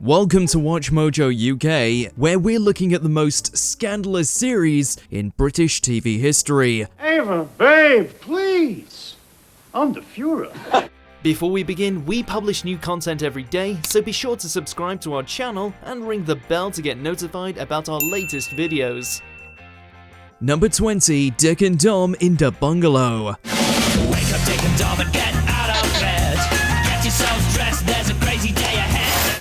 Welcome to WatchMojoUK, where we're looking at the most scandalous series in British TV history. Ava, babe, please. I'm the Führer. Before we begin, we publish new content every day, so be sure to subscribe to our channel and ring the bell to get notified about our latest videos. Number 20, Dick and Dom in the Bungalow. Wake up, Dick and Dom, and get out of bed. Get yourselves dressed, there's a crazy day ahead.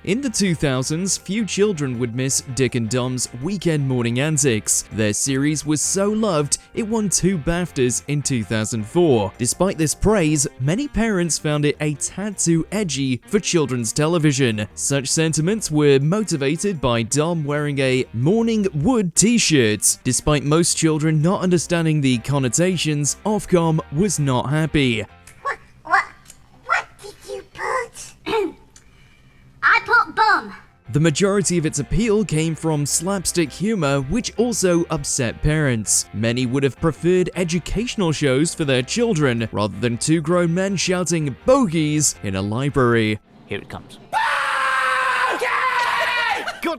In the 2000s, few children would miss Dick and Dom's weekend morning antics. Their series was so loved, it won 2 BAFTAs in 2004. Despite this praise, many parents found it a tad too edgy for children's television. Such sentiments were motivated by Dom wearing a Morning Wood t-shirt. Despite most children not understanding the connotations, Ofcom was not happy. What did you put? I put bum. The majority of its appeal came from slapstick humor, which also upset parents. Many would have preferred educational shows for their children, rather than 2 grown men shouting bogeys in a library. Here it comes.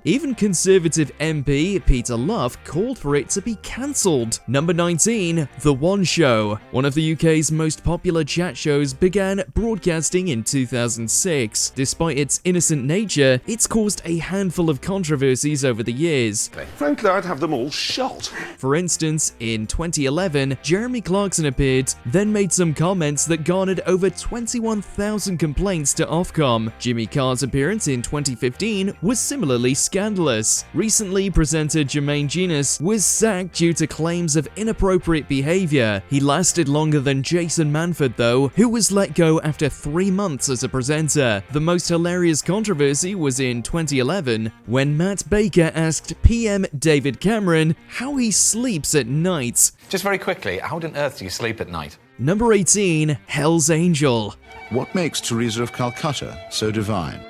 Even Conservative MP Peter Luff called for it to be cancelled. Number 19, The One Show. One of the UK's most popular chat shows began broadcasting in 2006. Despite its innocent nature, it's caused a handful of controversies over the years. Frankly, I'd have them all shot. For instance, in 2011, Jeremy Clarkson appeared, then made some comments that garnered over 21,000 complaints to Ofcom. Jimmy Carr's appearance in 2015 was similarly scandalous. Recently, presenter Jermaine Genus was sacked due to claims of inappropriate behavior. He lasted longer than Jason Manford though, who was let go after 3 months as a presenter. The most hilarious controversy was in 2011, when Matt Baker asked PM David Cameron how he sleeps at night. Just very quickly, how on earth do you sleep at night? Number 18, Hell's Angel. What makes Teresa of Calcutta so divine?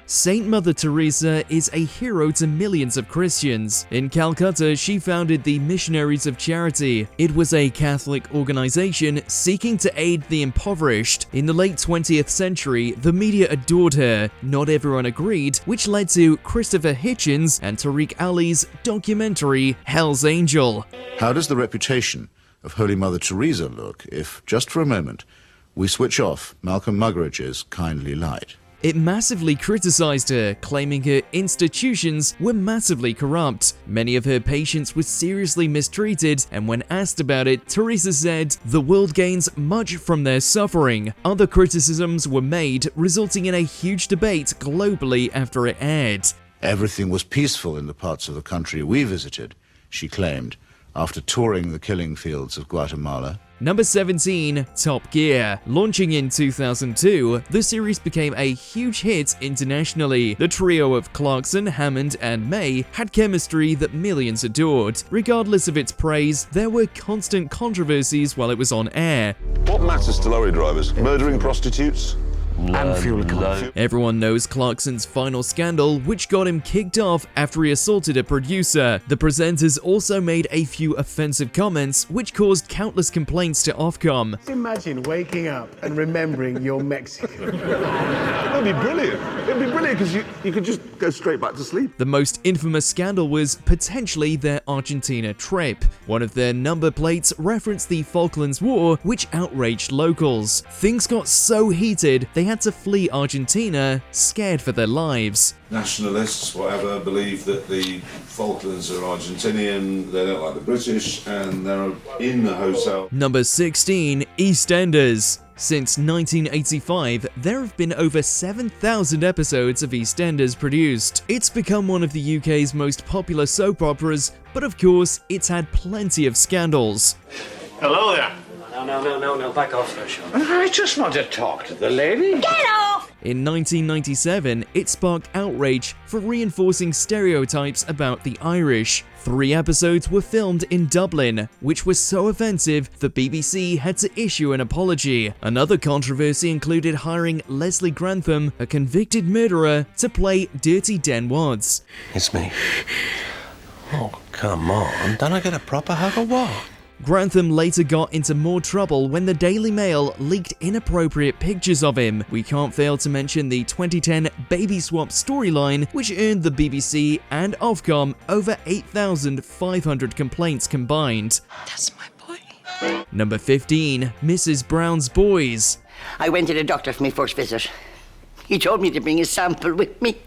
Saint Mother Teresa is a hero to millions of Christians. In Calcutta, she founded the Missionaries of Charity. It was a Catholic organization seeking to aid the impoverished. In the late 20th century, the media adored her. Not everyone agreed, which led to Christopher Hitchens and Tariq Ali's documentary Hell's Angel. How does the reputation of Holy Mother Teresa look if, just for a moment, we switch off Malcolm Muggeridge's kindly light? It massively criticized her, claiming her institutions were massively corrupt. Many of her patients were seriously mistreated, and when asked about it, Teresa said, "The world gains much from their suffering." Other criticisms were made, resulting in a huge debate globally after it aired. Everything was peaceful in the parts of the country we visited, she claimed, after touring the killing fields of Guatemala. Number 17, Top Gear. Launching in 2002, the series became a huge hit internationally. The trio of Clarkson, Hammond, and May had chemistry that millions adored. Regardless of its praise, there were constant controversies while it was on air. What matters to lorry drivers? Murdering prostitutes? And fuel economy. Everyone knows Clarkson's final scandal, which got him kicked off after he assaulted a producer. The presenters also made a few offensive comments, which caused countless complaints to Ofcom. Imagine waking up and remembering you're Mexican. That'd be brilliant. It'd be brilliant because you could just go straight back to sleep. The most infamous scandal was potentially their Argentina trip. One of their number plates referenced the Falklands War, which outraged locals. Things got so heated, they had to flee Argentina, scared for their lives. Nationalists, whatever, believe that the Falklands are Argentinian, they don't like the British, and they're in the hotel. Number 16, EastEnders. Since 1985, there have been over 7,000 episodes of EastEnders produced. It's become one of the UK's most popular soap operas, but of course, it's had plenty of scandals. Hello there. No, back off there, Sean. I just want to talk to the lady. Get off! In 1997, it sparked outrage for reinforcing stereotypes about the Irish. 3 episodes were filmed in Dublin, which was so offensive the BBC had to issue an apology. Another controversy included hiring Leslie Grantham, a convicted murderer, to play Dirty Den Watts. It's me. Oh, come on. Don't I get a proper hug or what? Grantham later got into more trouble when the Daily Mail leaked inappropriate pictures of him. We can't fail to mention the 2010 baby swap storyline, which earned the BBC and Ofcom over 8,500 complaints combined. That's my boy. Number 15. Mrs. Brown's Boys. I went to the doctor for my first visit. He told me to bring a sample with me.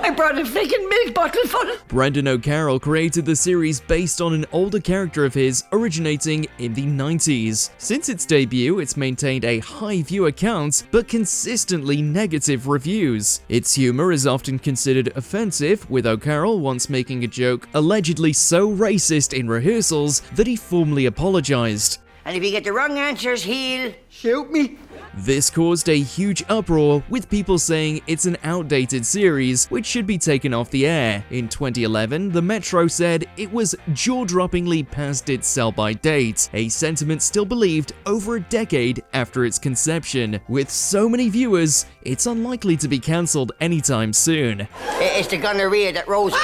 I brought a freaking milk bottle full. Brendan O'Carroll created the series based on an older character of his originating in the 90s. Since its debut, it's maintained a high viewer count, but consistently negative reviews. Its humor is often considered offensive, with O'Carroll once making a joke allegedly so racist in rehearsals that he formally apologized. And if you get the wrong answers, he'll shoot me. This caused a huge uproar, with people saying it's an outdated series which should be taken off the air. In 2011, the Metro said it was jaw-droppingly past its sell-by date, a sentiment still believed over a decade after its conception. With so many viewers, it's unlikely to be cancelled anytime soon. It's the gonorrhea that rose.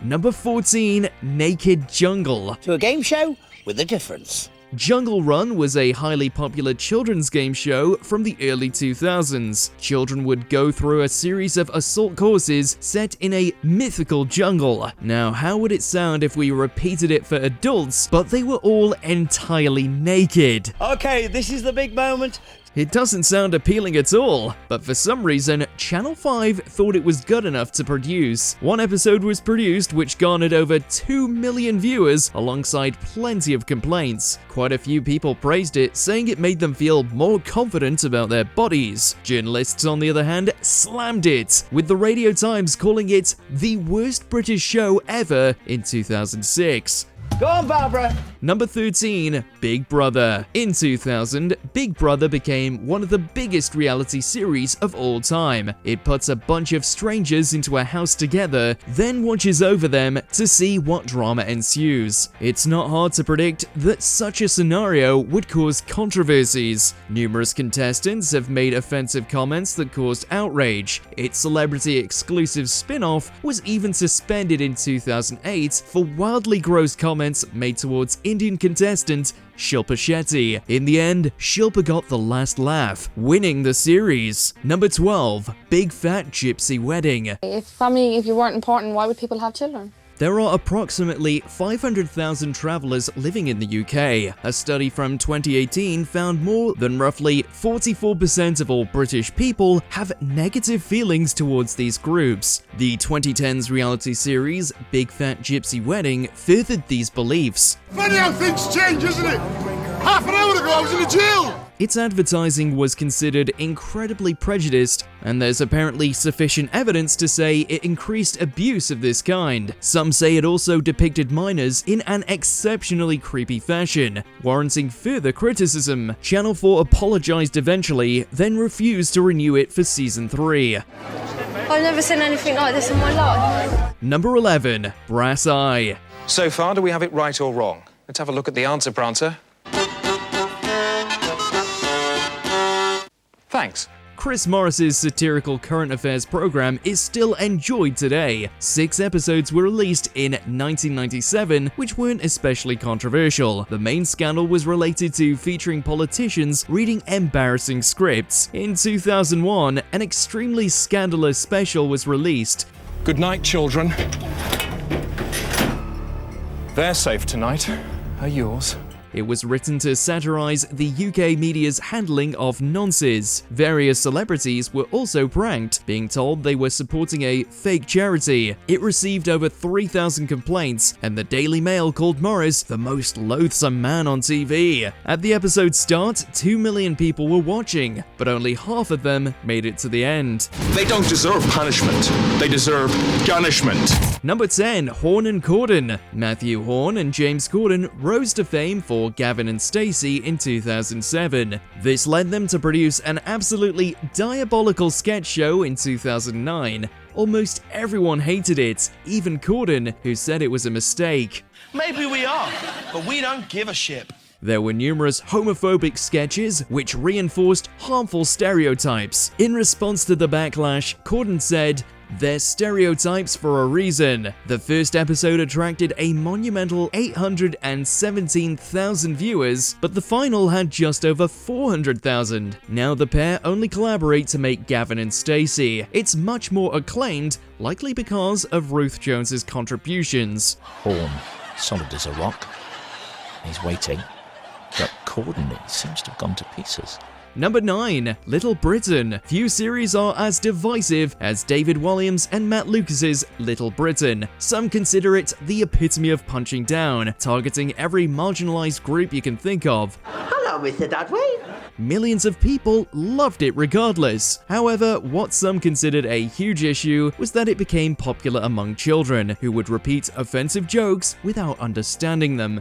Number 14. Naked Jungle. To a game show with a difference. Jungle Run was a highly popular children's game show from the early 2000s. Children would go through a series of assault courses set in a mythical jungle. Now, how would it sound if we repeated it for adults, but they were all entirely naked? Okay, this is the big moment. It doesn't sound appealing at all, but for some reason, Channel 5 thought it was good enough to produce. One episode was produced which garnered over 2 million viewers alongside plenty of complaints. Quite a few people praised it, saying it made them feel more confident about their bodies. Journalists, on the other hand, slammed it, with the Radio Times calling it the worst British show ever in 2006. Go on, Barbara. Number 13. Big Brother. In 2000, Big Brother became one of the biggest reality series of all time. It puts a bunch of strangers into a house together, then watches over them to see what drama ensues. It's not hard to predict that such a scenario would cause controversies. Numerous contestants have made offensive comments that caused outrage. Its celebrity-exclusive spin-off was even suspended in 2008 for wildly gross comments made towards Indian contestant Shilpa Shetty. In the end, Shilpa got the last laugh, winning the series. Number 12. Big Fat Gypsy Wedding. If you weren't important, why would people have children? There are approximately 500,000 travelers living in the UK. A study from 2018 found more than roughly 44% of all British people have negative feelings towards these groups. The 2010s reality series Big Fat Gypsy Wedding furthered these beliefs. Funny how things change, isn't it? Half an hour ago I was in a jail! Its advertising was considered incredibly prejudiced, and there's apparently sufficient evidence to say it increased abuse of this kind. Some say it also depicted minors in an exceptionally creepy fashion, warranting further criticism. Channel 4 apologized eventually, then refused to renew it for season 3. I've never seen anything like this in my life. Number 11. Brass Eye. So far, do we have it right or wrong? Let's have a look at the answer, Prancer. Thanks. Chris Morris's satirical current affairs program is still enjoyed today. 6 episodes were released in 1997, which weren't especially controversial. The main scandal was related to featuring politicians reading embarrassing scripts. In 2001, an extremely scandalous special was released. Good night, children. They're safe tonight. Are yours? It was written to satirize the UK media's handling of nonces. Various celebrities were also pranked, being told they were supporting a fake charity. It received over 3,000 complaints, and the Daily Mail called Morris the most loathsome man on TV. At the episode's start, 2 million people were watching, but only half of them made it to the end. They don't deserve punishment. They deserve garnishment. Number 10. Horn and Cordon. Matthew Horn and James Cordon rose to fame for Gavin and Stacey in 2007. This led them to produce an absolutely diabolical sketch show in 2009. Almost everyone hated it, even Cordon, who said it was a mistake. Maybe we are, but we don't give a shit. There were numerous homophobic sketches which reinforced harmful stereotypes. In response to the backlash, Cordon said, They're stereotypes for a reason. The first episode attracted a monumental 817,000 viewers, but the final had just over 400,000. Now the pair only collaborate to make Gavin and Stacey. It's much more acclaimed, likely because of Ruth Jones's contributions. Horn, solid as a rock. He's waiting. But Cordon, it seems to have gone to pieces. Number 9. Little Britain. Few series are as divisive as David Walliams and Matt Lucas's Little Britain. Some consider it the epitome of punching down, targeting every marginalized group you can think of. Hello, Mr. Dudley. Millions of people loved it regardless. However, what some considered a huge issue was that it became popular among children, who would repeat offensive jokes without understanding them.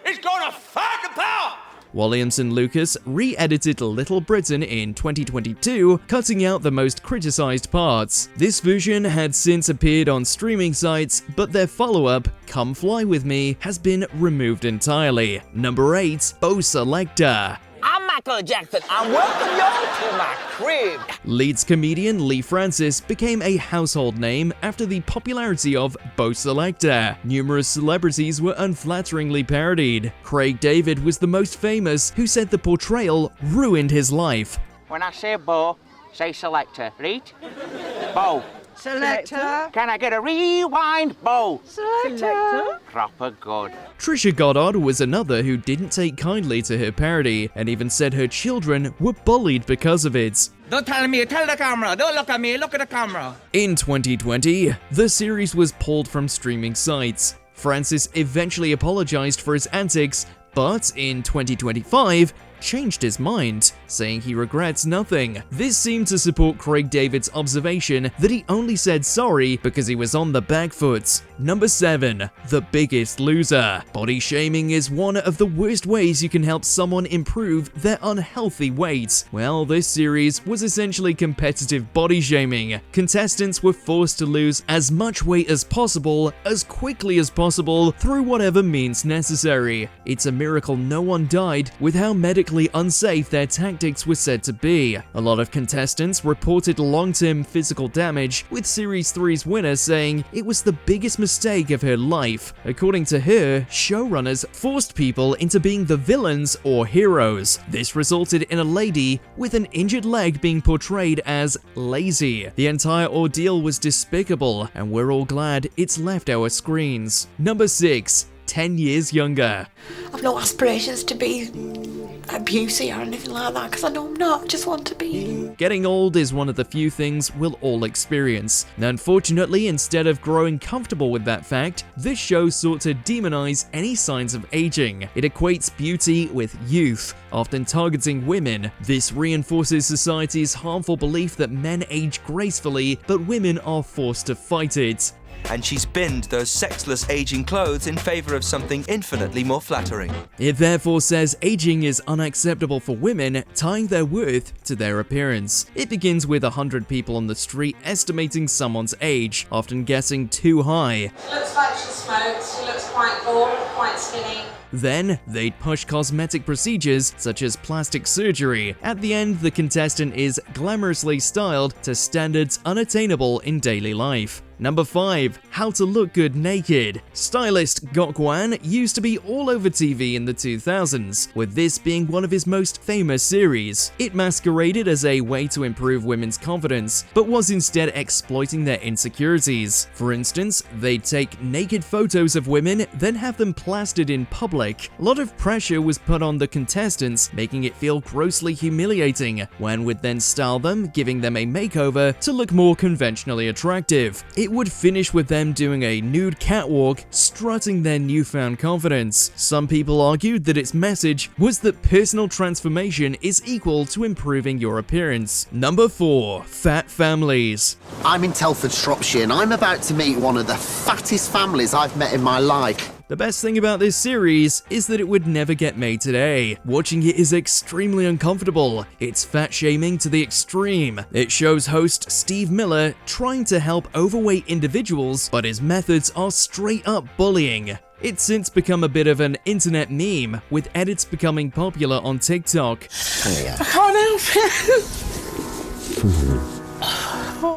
It's gonna fuck the power! Walliams and Lucas re-edited Little Britain in 2022, cutting out the most criticized parts. This version had since appeared on streaming sites, but their follow-up, Come Fly With Me, has been removed entirely. Number 8. Bose Selector. I'm Michael Jackson. I welcome you to my crib. Leeds comedian Lee Francis became a household name after the popularity of Bose Selector. Numerous celebrities were unflatteringly parodied. Craig David was the most famous, who said the portrayal ruined his life. When I say Bo, say Selector. Read? Bo. Selector. Can I get a rewind, Bo? Selector. Proper good. Trisha Goddard was another who didn't take kindly to her parody, and even said her children were bullied because of it. Don't tell me, tell the camera. Don't look at me, look at the camera. In 2020, the series was pulled from streaming sites. Francis eventually apologized for his antics, but in 2025, changed his mind, saying he regrets nothing. This seemed to support Craig David's observation that he only said sorry because he was on the back foot. Number 7. The Biggest Loser. Body shaming is one of the worst ways you can help someone improve their unhealthy weight. Well, this series was essentially competitive body shaming. Contestants were forced to lose as much weight as possible, as quickly as possible, through whatever means necessary. It's a miracle no one died with how medically unsafe their tactics were said to be. A lot of contestants reported long-term physical damage, with Series 3's winner saying it was the biggest mistake of her life. According to her, showrunners forced people into being the villains or heroes. This resulted in a lady with an injured leg being portrayed as lazy. The entire ordeal was despicable, and we're all glad it's left our screens. Number 6. 10 years younger. I've no aspirations to be a beauty or anything like that, because I know I'm not. I just want to be. Getting old is one of the few things we'll all experience. Unfortunately, instead of growing comfortable with that fact, this show sought to demonize any signs of aging. It equates beauty with youth, often targeting women. This reinforces society's harmful belief that men age gracefully, but women are forced to fight it. And she's binned those sexless aging clothes in favor of something infinitely more flattering. It therefore says aging is unacceptable for women, tying their worth to their appearance. It begins with 100 people on the street estimating someone's age, often guessing too high. She looks like she smokes, she looks quite bald, quite skinny. Then, they'd push cosmetic procedures such as plastic surgery. At the end, the contestant is glamorously styled to standards unattainable in daily life. Number 5. How to Look Good Naked. Stylist Gok Wan used to be all over TV in the 2000s, with this being one of his most famous series. It masqueraded as a way to improve women's confidence, but was instead exploiting their insecurities. For instance, they'd take naked photos of women, then have them plastered in public. A lot of pressure was put on the contestants, making it feel grossly humiliating. Wan would then style them, giving them a makeover to look more conventionally attractive. It would finish with them doing a nude catwalk, strutting their newfound confidence. Some people argued that its message was that personal transformation is equal to improving your appearance. Number 4. Fat families. I'm in Telford, Shropshire, and I'm about to meet one of the fattest families I've met in my life. The best thing about this series is that it would never get made today. Watching it is extremely uncomfortable. It's fat shaming to the extreme. It shows host Steve Miller trying to help overweight individuals, but his methods are straight up bullying. It's since become a bit of an internet meme, with edits becoming popular on TikTok. I can't help it.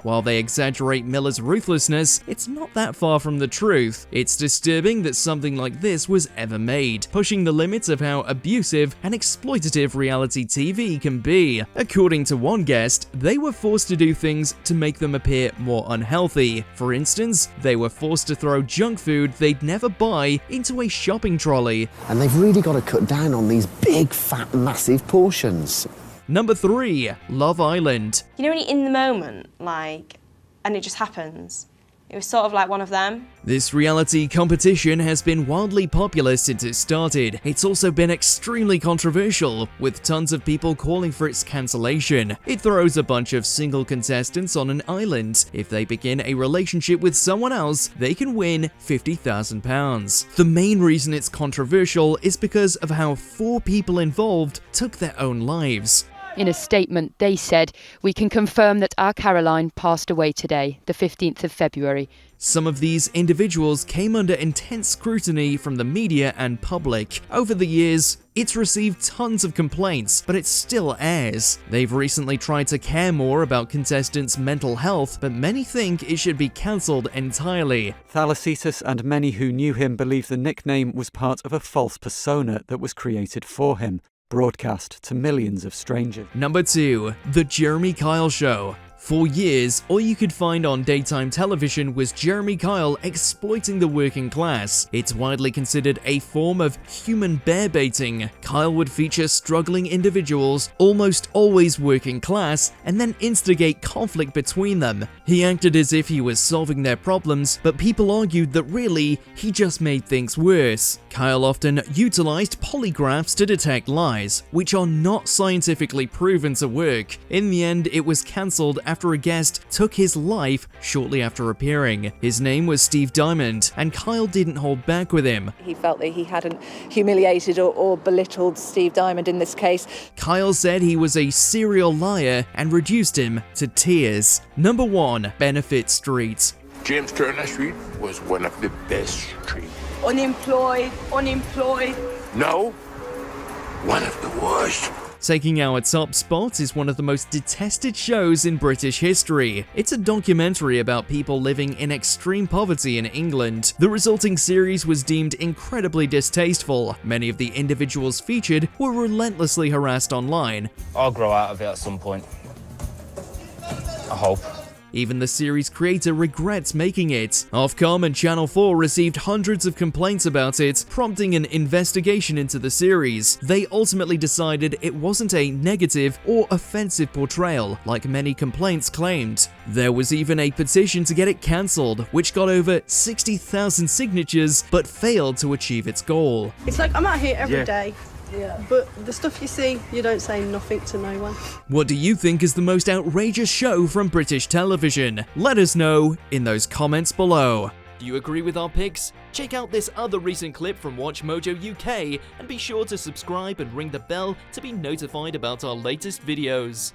While they exaggerate Miller's ruthlessness, it's not that far from the truth. It's disturbing that something like this was ever made, pushing the limits of how abusive and exploitative reality TV can be. According to one guest, they were forced to do things to make them appear more unhealthy. For instance, they were forced to throw junk food they'd never buy into a shopping trolley. And they've really got to cut down on these big, fat, massive portions. Number 3. Love Island. You know when you're in the moment, like, and it just happens? It was sort of like one of them. This reality competition has been wildly popular since it started. It's also been extremely controversial, with tons of people calling for its cancellation. It throws a bunch of single contestants on an island. If they begin a relationship with someone else, they can win £50,000. The main reason it's controversial is because of how 4 people involved took their own lives. In a statement, they said, "We can confirm that our Caroline passed away today, the 15th of February. Some of these individuals came under intense scrutiny from the media and public. Over the years, it's received tons of complaints, but it still airs. They've recently tried to care more about contestants' mental health, but many think it should be cancelled entirely. Thalassitis and many who knew him believe the nickname was part of a false persona that was created for him, broadcast to millions of strangers. Number 2. The Jeremy Kyle Show. For years, all you could find on daytime television was Jeremy Kyle exploiting the working class. It's widely considered a form of human bear baiting. Kyle would feature struggling individuals, almost always working class, and then instigate conflict between them. He acted as if he was solving their problems, but people argued that really, he just made things worse. Kyle often utilized polygraphs to detect lies, which are not scientifically proven to work. In the end, it was cancelled after a guest took his life shortly after appearing. His name was Steve Diamond, and Kyle didn't hold back with him. He felt that he hadn't humiliated or belittled Steve Diamond in this case. Kyle said he was a serial liar and reduced him to tears. Number 1. Benefit Street. James Turner Street was one of the best streets. Unemployed. No, one of the worst. Taking our top spot is one of the most detested shows in British history. It's a documentary about people living in extreme poverty in England. The resulting series was deemed incredibly distasteful. Many of the individuals featured were relentlessly harassed online. I'll grow out of it at some point. I hope. Even the series creator regrets making it. Ofcom and Channel 4 received hundreds of complaints about it, prompting an investigation into the series. They ultimately decided it wasn't a negative or offensive portrayal, like many complaints claimed. There was even a petition to get it cancelled, which got over 60,000 signatures, but failed to achieve its goal. It's like I'm out here every day. Yeah. But the stuff you see, you don't say nothing to no one. What do you think is the most outrageous show from British television? Let us know in those comments below. Do you agree with our picks? Check out this other recent clip from WatchMojoUK and be sure to subscribe and ring the bell to be notified about our latest videos.